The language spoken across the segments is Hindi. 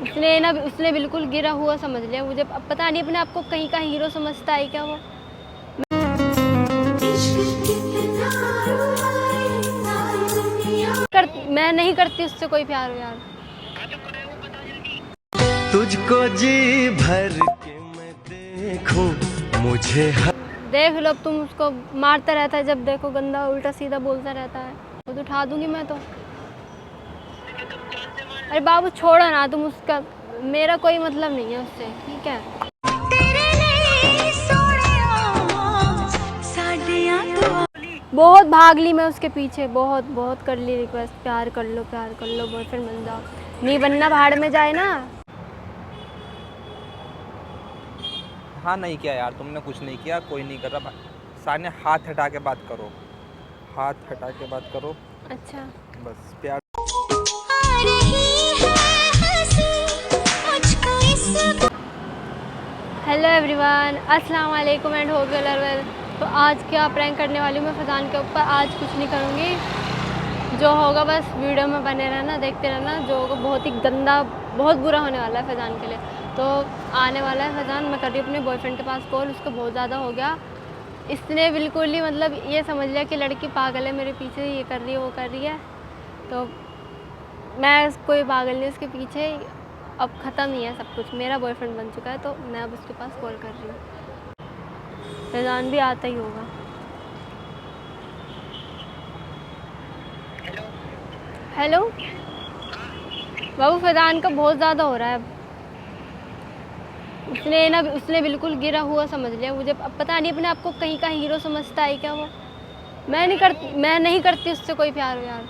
उसने बिल्कुल गिरा हुआ समझ लिया मुझे। अब पता नहीं अपने आप को कहीं का हीरो समझता है क्या वो। मैं नहीं करती उससे कोई प्यार व्यार। तुझको जी भर के मैं देखूं मुझे देख लो तुम उसको मारता रहता है, जब देखो गंदा उल्टा सीधा बोलता रहता है। खुद उठा दूंगी मैं तो। अरे बाबू छोड़ो ना तुम उसका, मेरा कोई मतलब नहीं है उससे, ठीक है। बहुत भाग ली मैं उसके पीछे, बहुत बहुत कर ली रिक्वेस्ट, प्यार कर लो बॉयफ्रेंड बन जाओ। नहीं बनना, भाड़ में जाए ना। हाँ नहीं किया यार, तुमने कुछ नहीं किया, कोई नहीं कर रहा। सानिया हाथ हटा के बात करो, हाथ हटा के बात करो। अच्छा बस प्यार। हेलो एवरीवन, अस्सलाम वालेकुम and hope you are well. तो आज क्या प्रैंक करने वाली हूँ मैं फैज़ान के ऊपर। आज कुछ नहीं करूँगी, जो होगा बस वीडियो में बने रहना, देखते रहना। जो होगा बहुत ही गंदा, बहुत बुरा होने वाला है फैज़ान के लिए। तो आने वाला है फैज़ान, मैं कर रही हूँ अपने बॉयफ्रेंड के पास कॉल। उसको बहुत ज़्यादा हो गया, इसने बिल्कुल ही मतलब ये समझ लिया कि लड़की पागल है, मेरे पीछे ये कर रही है वो कर रही है। तो मैं कोई पागल नहीं उसके पीछे। अब ख़त्म नहीं है सब कुछ, मेरा बॉयफ्रेंड बन चुका है। तो मैं अब उसके पास कॉल कर रही हूँ। फैज़ान भी आता ही होगा। हेलो बाबू, फैज़ान का बहुत ज़्यादा हो रहा है अब। उसने बिल्कुल गिरा हुआ समझ लिया मुझे। अब पता नहीं अपने आप को कहीं का हीरो समझता है क्या वो। मैं नहीं करती उससे कोई प्यार व्यार।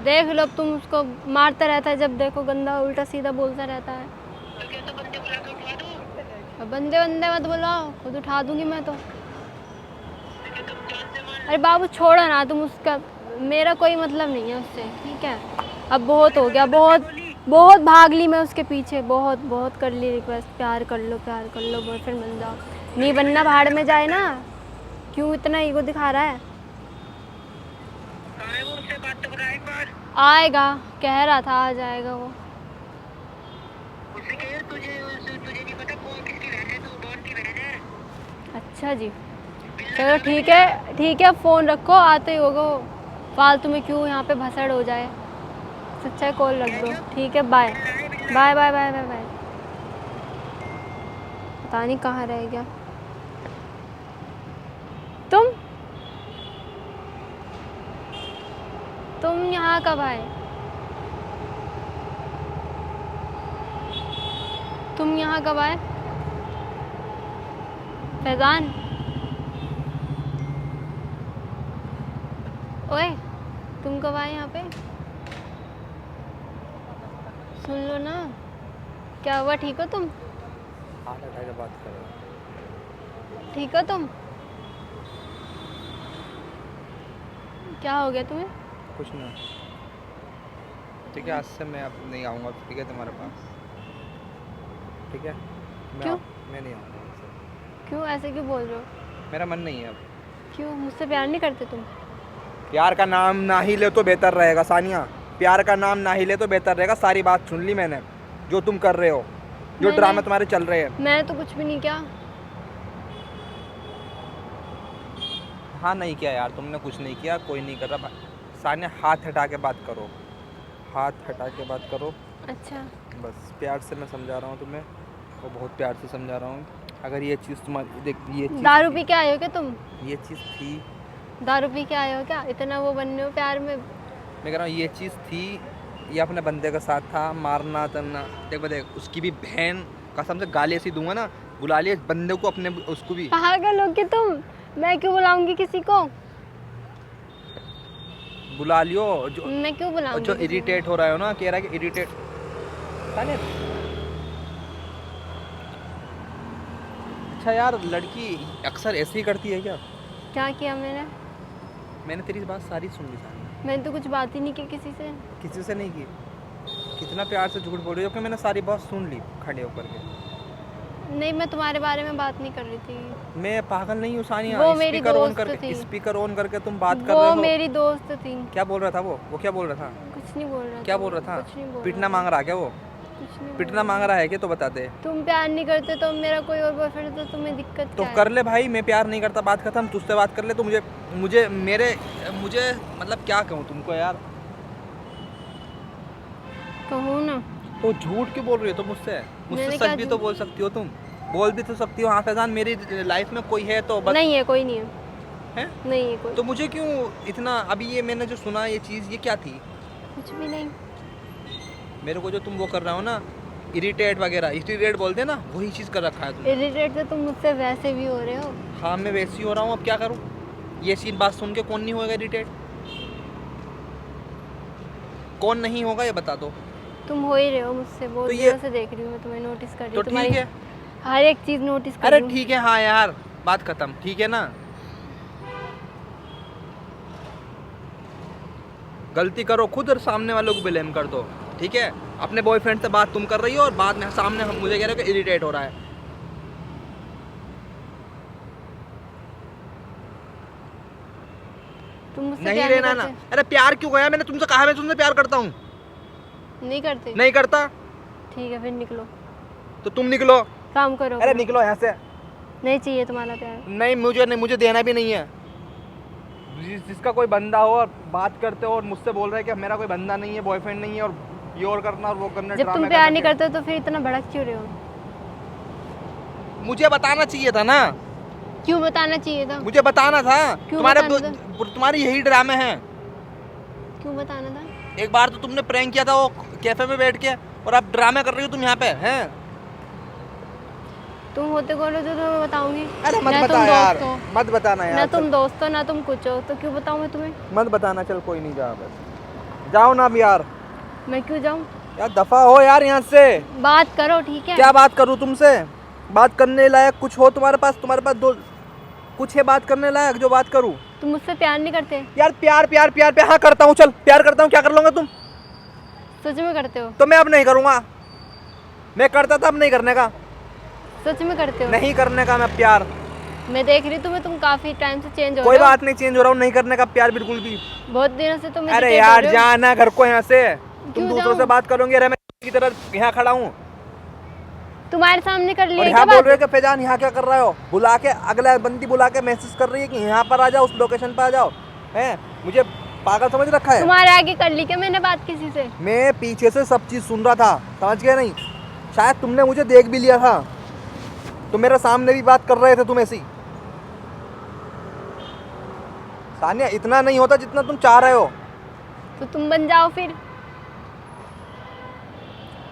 देख लो तुम उसको मारता रहता है, जब देखो गंदा उल्टा सीधा बोलता रहता है। अब बंदे मत बुलाओ, खुद उठा दूंगी मैं तो। अरे बाबू छोड़ो ना तुम उसका, मेरा कोई मतलब नहीं है उससे, ठीक है। अब बहुत हो गया, बहुत भाग ली मैं उसके पीछे, बहुत कर ली रिक्वेस्ट, प्यार कर लो बॉयफ्रेंड बन जाओ। नहीं बनना, भाड़ में जाए ना। क्यों इतना ईगो दिखा रहा है। आएगा, कह रहा था आ जाएगा वो। अच्छा जी, चलो ठीक है, फ़ोन रखो, आते ही होगा वो। फालतू में क्यों यहाँ पे भसड़ हो जाए। सच्चा कॉल रख दो, ठीक है। Bye bye bye bye bye bye. पता नहीं कहाँ रह गया तुम यहाँ कब आए। तुम यहाँ कब आए फैज़ान। ओए तुम कब आए यहाँ पे, सुन लो ना। क्या हुआ, ठीक हो तुम। हाथ हटा के बात करो। ठीक हो तुम। क्या हो गया तुम्हें। कुछ नहीं, ठीक है। आज से मैं अब नहीं आऊँगा, ठीक है, तुम्हारे पास, ठीक है। क्यों? मैं नहीं आऊँगा आपसे। क्यों ऐसे क्यों बोल रहे हो। मेरा मन नहीं है अब। क्यों, मुझसे प्यार नहीं करते तुम। प्यार का नाम ना ही ले तो बेहतर रहेगा सानिया, प्यार का नाम ना ही ले तो बेहतर रहेगा। सारी बात सुन ली मैंने, जो तुम कर रहे हो, जो ड्रामे तुम्हारे चल रहे हैं। मैं तो कुछ भी नहीं किया। हाँ नहीं किया यार, तुमने कुछ नहीं किया, कोई नहीं कर रहा। सानिया हाथ हटा के बात करो, हाथ हटा के बात करो। अच्छा बस प्यार से मैं समझा रहा हूँ तुम्हें, और बहुत प्यार से समझा रहा हूँ। अगर ये चीज़ तुम्हारी, देख ये चीज़, दारू पी के आए हो क्या तुम। ये चीज़ थी, दारू पी के आए हो क्या, इतना वो बनने हो प्यार में। मैं कह रहा हूँ ये चीज़ थी, ये अपने बंदे के साथ था, मारना तमना। देख उसकी भी बहन, कसम से गाली ऐसी दूंगा ना, बुला लिया बंदे को अपने, उसको भी। पागल हो कि तुम, मैं क्यों बुलाऊंगी किसी को। बुला लियो जो, मैं क्यों बुलाऊंगी जो किसी को? इरिटेट हो रहा है ना, कह रहा है कि इरिटेट। अच्छा यार, लड़की अक्सर ऐसे ही करती है क्या। क्या किया मैंने तेरी बात सारी सुन ली सारी। मैंने तो कुछ बात ही नहीं की किसी से। किसी से नहीं की। कितना प्यार से झूठ बोल रही हो, कि मैंने सारी बात सुन ली खड़े होकर के। नहीं, मैं तुम्हारे बारे में बात नहीं कर रही थी। मैं पागल नहीं हूँ सानिया। वो मेरी स्पीकर ऑन दोस्त करके, थी। स्पीकर ऑन करके तुम बात कर रहे वो हो। मेरी दोस्त थी। क्या बोल रहा था वो क्या बोल रहा था। कुछ कुछ नहीं बोल रहा क्या था बोल वो, रहा था? कुछ नहीं बोल पिटना रहा था, मांग रहा है क्या वो? कुछ नहीं पिटना मांग रहा है क्या? तो बता दे। तुम प्यार नहीं करते तो मेरा कोई और बॉयफ्रेंड है तो तुम्हें दिक्कत तो क्या है? कर ले भाई, मैं प्यार नहीं करता, बात खत्म। तुझसे बात कर ले तो मुझे मुझे मेरे मुझे मतलब क्या कहूँ तुमको यार। कहो ना। तो झूठ क्यों बोल रही हो तुम मुझसे? मुझसे मैंने सच क्या भी तो झूठ- बोल सकती हो तुम, बोल भी तो सकती हो। हाँ फैजान, मेरी लाइफ में कोई है तो बस। नहीं है, कोई नहीं है, है नहीं है कोई। तो मुझे क्यों इतना अभी ये मैंने जो सुना ये चीज़, ये क्या थी? कुछ भी नहीं। मेरे को जो तुम वो कर रहा हो ना, इरिटेट वगैरह, इरिटेट बोलते हैं ना, वही चीज़ कर रखा है तुमने। इरिटेट तो तुम मुझसे वैसे भी हो रहे हो। हाँ मैं वैसे ही हो रहा हूँ, अब क्या करूँ? ये सीन बात सुन के कौन नहीं होगा इरिटेट? कौन नहीं होगा ये बता दो। तुम हो ही रहे हो मुझसे, बहुत तो ये- दिनों से देख रही हूँ मैं तुम्हें, नोटिस कर रही तो हूँ ठीक तुम्हारी है। हर एक चीज नोटिस कर अरे रही हूँ। ठीक है, हाँ यार बात खत्म, ठीक है ना। गलती करो खुद और सामने वालों को ब्लेम कर दो, ठीक है। अपने बॉयफ्रेंड से बात तुम कर रही हो और बाद में सामने हम मुझे कह रहे हो कि इरिटेट हो रहा है। तुम मुझसे नहीं प्यार रहना ना। करते? अरे प्यार क्यों गया? मैंने तुमसे कहा मैं तुमसे प्यार करता हूँ। नहीं करते? नहीं करता ठीक है फिर निकलो, तो तुम निकलो। काम करो अरे अपना। निकलो यहाँ से। नहीं चाहिए तुम्हारा प्यार। नहीं मुझे नहीं, मुझे देना भी नहीं है। जिसका कोई बंदा हो और बात करते हो और मुझसे बोल रहा है कि मेरा कोई बंदा नहीं है, बॉयफ्रेंड नहीं है, और ये और करना और वो करना, जब ड्रामे तुम प्यार करना नहीं के- करते तो फिर इतना भड़क क्यों रहे हो? मुझे बताना चाहिए था ना। क्यों बताना चाहिए था? मुझे बताना था। क्यों तुम्हारे बताना तुम्हारी यही ड्रामे हैं। क्यों बताना था? एक बार तो तुमने प्रैंक किया था वो कैफे में बैठ के, और अब ड्रामे कर रही हो तुम यहाँ पे हैं। तुम होते कौन हो जो तुम्हें बताऊंगी? अरे मत ना बता तुम यार, दोस्त हो, मत बताना ना यार, तुम दोस्त हो ना तुम कुछ हो, तो क्यों बताऊं मैं तुम्हें? मत बताना। चल कोई नहीं, जा बस, जाओ ना अब यार। मैं क्यों जाऊं? यार दफा हो यार यहाँ से। बात करो ठीक है। क्या बात करूँ तुमसे? बात करने लायक कुछ हो तुम्हारे पास दो कुछ है बात करने लायक जो बात करूँ? तुम मुझसे प्यार नहीं करते? यार प्यार प्यार प्यार प्यार, हाँ करता हूँ, चल प्यार करता हूँ। क्या कर लूंगा तुम? सच में करते हो? तो मैं अब नहीं करूँगा। मैं करता था, अब नहीं करने का। सच में करते हो? नहीं करने का मैं प्यार। मैं देख रही तुम्हें, तुम काफी टाइम से चेंज हो कोई रहे हो। बात नहीं, चेंज हो रहा हूँ, नहीं करने का प्यार बिल्कुल भी। बहुत दिनों से तुम अरे irritate हो यार रहे हो। जाना घर को यहाँ से। तुम क्यों दूसरों से जाऊं? बात करोगे, अरे मैं की तरह यहाँ खड़ा हूँ तुम्हारे सामने कर और लिया यहाँ क्या बोल बात? रहे हो कि फैजान यहाँ क्या कर रहे हो? बुला के अगला बंदी बुला के मैसेज कर रही है कि यहाँ पर आ जाओ, उस लोकेशन पर आ जाओ। हैं मुझे पागल समझ रखा है? तुम्हारे आगे कर ली क्या मैंने बात किसी से? मैं पीछे से सब चीज़ सुन रहा था, समझ गए नहीं? शायद तुमने मुझे देख भी लिया था, तो मेरे सामने भी बात कर रहे थे तुम ऐसी। सानिया इतना नहीं होता जितना तुम चाह रहे हो। तो तुम बन जाओ फिर।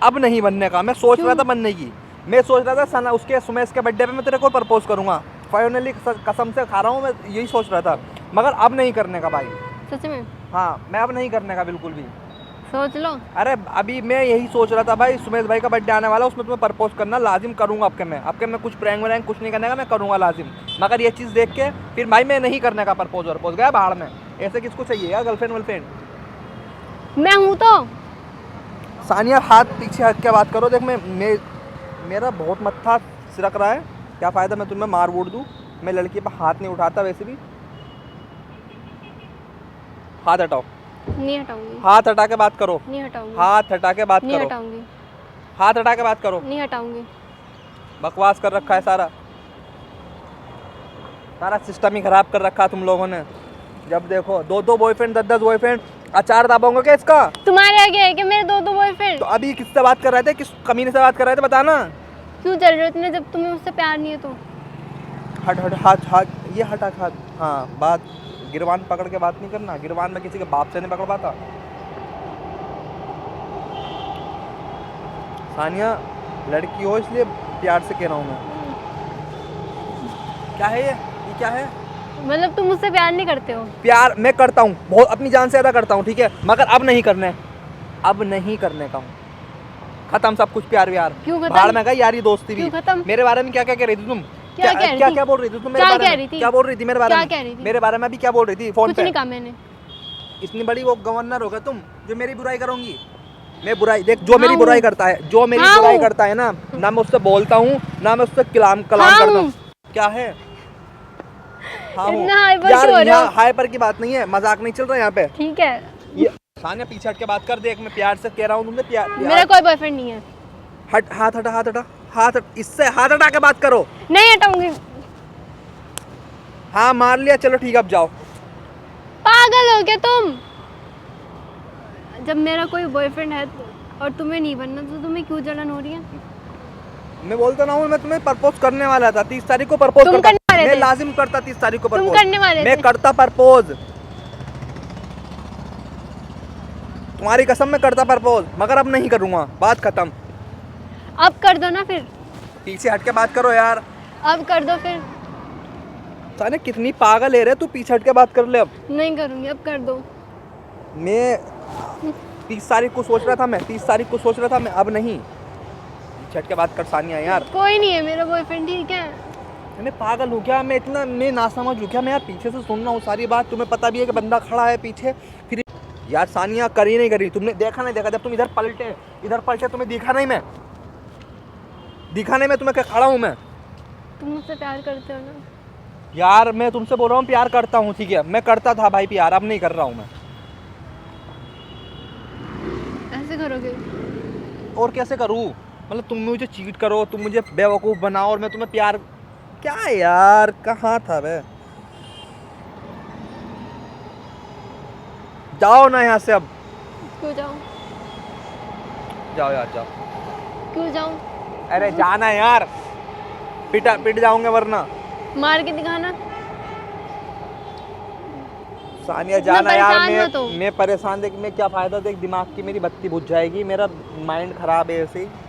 अब नहीं बनने का, मैं सोच रहा क्यों? था बनने की। मैं सोच रहा था सना उसके सुमेश के बर्थडे पे मैं तेरे को प्रपोज करूंगा। फाइनली कसम से खा रहा हूँ, मैं यही सोच रहा था, मगर अब नहीं करने का भाई। सच में? हाँ मैं अब नहीं करने का बिल्कुल भी। सोच लो। अरे अभी मैं यही सोच रहा था भाई, सुमेश भाई का बर्थडे आने वाला, उसमें तुम्हें प्रपोज करना लाजिम करूंगा। आपके मैं कुछ प्रैंक व्रैंक कुछ नहीं करने का, मैं करूंगा लाजिम। मगर ये चीज़ देख के फिर भाई मैं नहीं करने का प्रपोज वर्पोज, गया बाहर में। ऐसे किसको चाहिए यार गर्लफ्रेंड वर्लफ्रेंड? मैं हूँ तो। सानिया हाथ पीछे हट के बात करो। देख मैं मेरा बहुत मत्था सिरक रहा है, क्या फ़ायदा मैं तुम्हें मार वोट दूँ? मैं लड़की पर हाथ नहीं उठाता वैसे भी। हाथ हटाओ। नहीं हटाऊंगी। हाथ हटा के बात करो। नहीं हटाऊंगी। हाथ हटा के बात नहीं करो। हटाऊंगी। हाथ हटा के बात करो। नहीं हटाऊंगी। बकवास कर रखा है सारा सिस्टम ही खराब कर रखा है तुम लोगों ने। जब देखो 2-2 बॉयफ्रेंड, 10-10 बॉयफ्रेंड, अचार दाबोगे क्या इसका? तुम्हारे आगे है कि मेरे 2-2 बॉयफ्रेंड? तो अभी किससे बात कर रहे थे? किस कमीने से बात कर रहे थे बताना। क्यों चल रहे हो इतने जब तुम्हें मुझसे प्यार नहीं है तो? हट हट हाथ ये हटा हाथ। हाँ बात गिरवान पकड़ के बात नहीं करना। गिरवान में किसी के बाप से नहीं पकड़ पाता। सानिया लड़की हो इसलिए प्यार से कह रहा हूँ मैं। क्या है ये क्या है? मतलब तुम मुझसे प्यार नहीं करते हो? प्यार मैं करता हूँ, बहुत अपनी जान से ज़्यादा करता हूँ, ठीक है, मगर अब नहीं करने का हूँ। खत्म सब कुछ, प्यार व्यार क्यों खत्म? बाहर में गई यारी दोस्ती भी। क्यों खत्म? मेरे बारे में क्या क्या कह रही थी तुम? क्या कह रही क्या थी? क्या बोल रही थी तुम मेरे क्या बारे कह में? रही थी? क्या बोल रही थी मेरे बारे क्या में? कह रही थी? मेरे बारे में अभी क्या बोल रही थी फोन कुछ पे? नहीं कहा मैंने। इतनी बड़ी वो गवर्नर होगा तुम जो मेरी बुराई करोगी? मैं बुराई देख, जो मेरी हाँ बुराई हूँ। करता है, जो मेरी हाँ बुराई हूँ। करता है ना मैं उससे बोलता हूँ, ना मैं उससे कलाम हाँ करता हूँ। हूँ। क्या है? हाँ हूँ। इतना हाइपर यार क्यों हो रहे हो? यहाँ हाइपर की बात नहीं है, मजाक नहीं चल रहा यहाँ पे। ठीक है। ये सानिया पीछे हट के बात कर, देख मैं प्यार से कह रहा हूँ तुमसे, प्यार मेरा कोई बॉयफ्रेंड नहीं है। हट, हाथ हटा, हाथ हटा, इससे हाथ हटा के बात करो। नहीं हटाऊंगी। हाँ मार लिया, चलो ठीक है अब जाओ। पागल हो क्या तुम? जब मेरा कोई बॉयफ्रेंड है और तुम्हें नहीं बनना तो तुम्हें क्यों जलन हो रही है? मैं बोलता ना हूँ, मैं तुम्हें प्रपोज करने वाला था 30 तारीख को प्रपोज तुम करता, करने वाले मैं थे। लाजिम करता 30 तारीख को तुम प्रपोज, करने वाले मैं थे। करता प्रपोज, तुम्हारी कसम में करता प्रपोज, मगर अब नहीं करूँगा, बात खत्म। अब कर दो ना फिर। पीछे हट के बात करो यार। अब कर दो फिर। साने कितनी पागल है रे तू, पीछे हट के बात कर ले अब। नहीं करूंगी, अब कर दो। मैं 30 तारीख को सोच रहा था, मैं 30 तारीख को सोच रहा था, मैं अब नहीं। पीछे हट के बात कर सानिया यार। कोई नहीं है मेरा बॉयफ्रेंड, ठीक है? मैं पागल हूँ क्या? मैं नासमझ हूँ क्या? मैं यार पीछे से सुन रहा हूँ सारी बात, तुम्हें पता भी है कि बंदा खड़ा है पीछे, फिर यार सानिया करी नहीं करी, तुमने देखा नहीं देखा? जब तुम इधर पलटे तुम्हें दिखा नहीं? मैं दिखा नहीं? मैं तुम्हें क्या खड़ा हूँ मैं? तुम मुझसे प्यार करते हो ना? यार मैं तुमसे बोल रहा हूँ प्यार करता हूँ, ठीक है? मैं करता था भाई प्यार, अब नहीं कर रहा हूँ मैं। ऐसे करोगे? और कैसे करूँ? मतलब तुम मुझे चीट करो, तुम मुझे बेवकूफ़ बनाओ और मैं तुम्हें प्यार, क्या यार कहाँ था बे? जाओ ना यहाँ से अब। क्यों जाऊं? जाओ यार जाओ। क्यों जाऊं? अरे जाना यार, पिट जाऊंगे वरना। मार के दिखाना। सानिया इतना जाना यार, परेशान मत हो। मैं परेशान, देख मैं क्या फ़ायदा, देख दिमाग की मेरी बत्ती बुझ जाएगी, मेरा माइंड ख़राब है,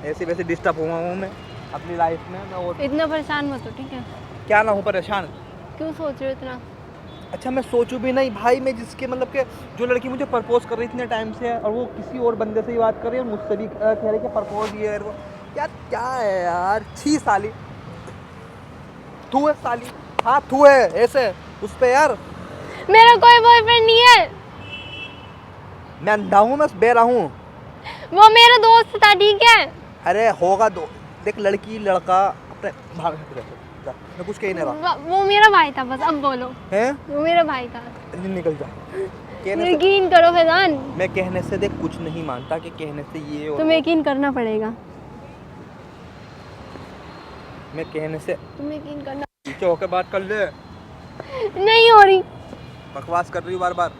ऐसे वैसे डिस्टर्ब हुआ हूँ मैं अपनी लाइफ में। मैं और इतना परेशान मत हो, ठीक है? क्या ना हूँ परेशान? क्यों सोच रहे हो इतना? अच्छा मैं सोचूं भी नहीं भाई, मैं जिसके मतलब के जो लड़की मुझे प्रपोज कर रही इतने टाइम से है और वो किसी और बंदे से ही बात कर रही है, मुझसे भी कह रही है प्रपोज ये है वो। यार क्या है यार, छी साली, तू है साली, हाँ तू है ऐसे उस पे यार। मेरा कोई बॉयफ्रेंड नहीं है। मैं अंधा हूँ, मैं बेरा हूँ। वो मेरा दोस्त था, ठीक है? अरे होगा दो, देख लड़की लड़का अपने भाग जा, मैं कुछ कह ही नहीं रहा। वो मेरा भाई था, बस अब बोलो। हैं? वो मेरा भाई था। निकल जा। कहने से, यकीन करो फैजान। मैं कहने से देख कुछ नहीं मानता कि कहने से ये और तुम्हें यकीन करना पड़ेगा। मैं कहने से तुम्हें यकीन करना। पीछे होकर बात कर ले, नहीं हो रही। बकवास कर रही हूँ बार बार।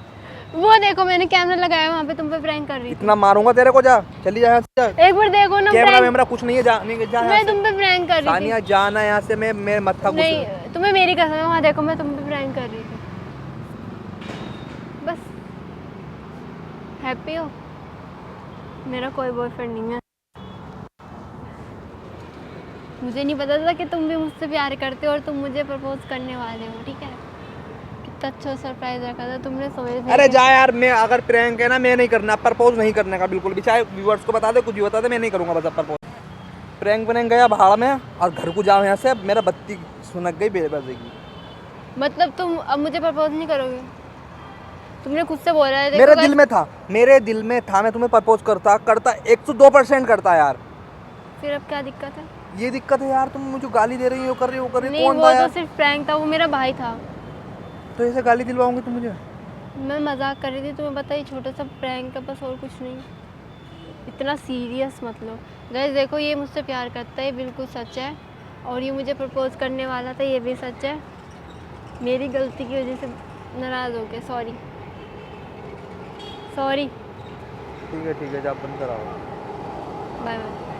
वो देखो मैंने कैमरा लगाया, वहाँ पे तुम पे प्रैंक कर रही थी। इतना मारूंगा तेरे को, जा चली जा यहाँ से जा। एक बार देखो ना। कैमरा prank- वैमरा कुछ नहीं है, जा नहीं जा यहाँ मैं से। तुम पे प्रैंक कर रही सानिया जाना यहाँ से, मैं मत्था थी। कुछ नहीं, तुम्हें मेरी कसम है, वहाँ देखो मैं तुम पे प्रैंक कर रही थी। बस हैप्पी हो? मेरा कोई बॉयफ्रेंड नहीं है। मुझे नहीं पता था कि तुम भी मुझसे प्यार करते हो और तुम मुझे प्रपोज करने वाले हो, ठीक है? कितना अच्छा सरप्राइज रखा था तुमने, सोए थे। अरे जा यार, मैं अगर प्रैंक है ना, मैं नहीं करना, प्रपोज नहीं करने का बिल्कुल भी, चाहे व्यूअर्स को बता दे कुछ भी बता दे, मैं नहीं करूँगा बस अब प्रपोज। प्रैंक वैंक गया भाड़ में, और घर को जाओ यहाँ से, अब मेरा बत्ती सुनक गई बेबजेगी। मतलब तुम अब मुझे प्रपोज नहीं करोगे? तुमने खुद से बोला है। देखो मेरे guys, दिल में था मैं तुम्हें प्रपोज करता 102% करता यार। फिर अब क्या दिक्कत है? ये दिक्कत है यार, तुम मुझे गाली दे रही हो, कर रही हो नहीं, कौन वो था तो यार? सिर्फ प्रैंक था, वो मेरा भाई था। तो ऐसे गाली दिलवाओगे तुम मुझे? मैं मजाक कर रही थी, तुम्हें पता ही छोटा सा प्रैंक है बस, और कुछ नहीं। इतना सीरियस मत लो। गाइस देखो, ये मुझसे प्यार करता है, ये बिल्कुल सच है, और ये मुझे प्रपोज करने वाला था, ये भी सच है। मेरी गलती की वजह से नाराज़ हो गए, सॉरी। ठीक है जा, बंद कराओ। Bye bye.